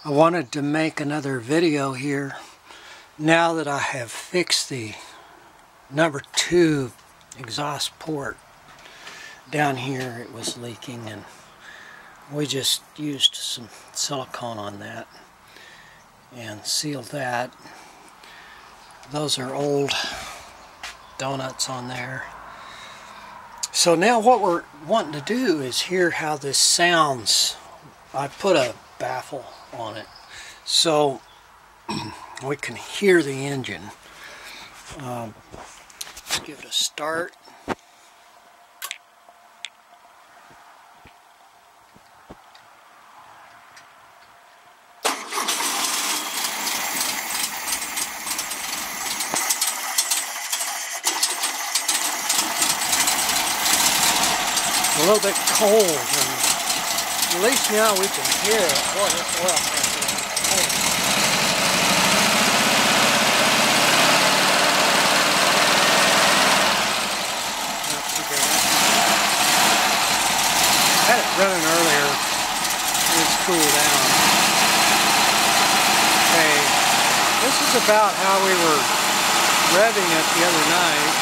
I wanted to make another video here now that I have fixed the number 2 exhaust port. Down here it was leaking and we just used some silicone on that and sealed that. Those are old donuts on there. So now what we're wanting to do is hear how this sounds. I put a baffle on it so we can hear the engine. Let's give it a start. A little bit cold, and at least now we can hear it. Boy, this oil pressure is cold. Not too bad. I had it running earlier. It's cooled down. Okay, this is about how we were revving it the other night.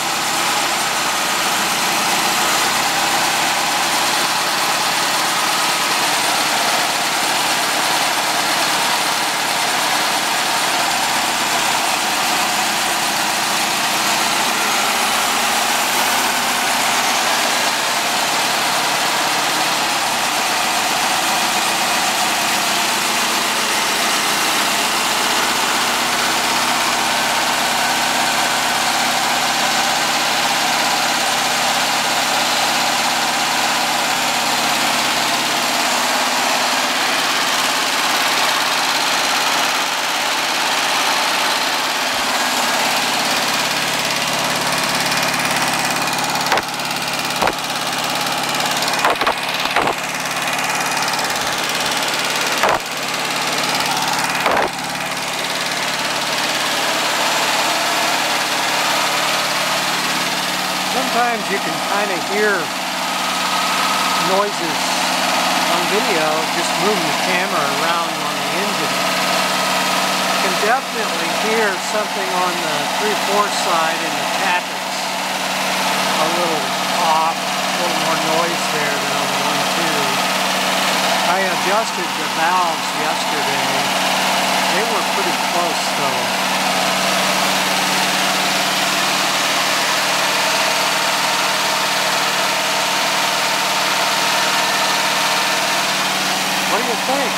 Sometimes you can kind of hear noises on video, just moving the camera around on the engine. You can definitely hear something on the 3/4 side in the tappets. A little off, a little more noise there than on the 1/2. I adjusted the valves yesterday. They were pretty close though. What do you think?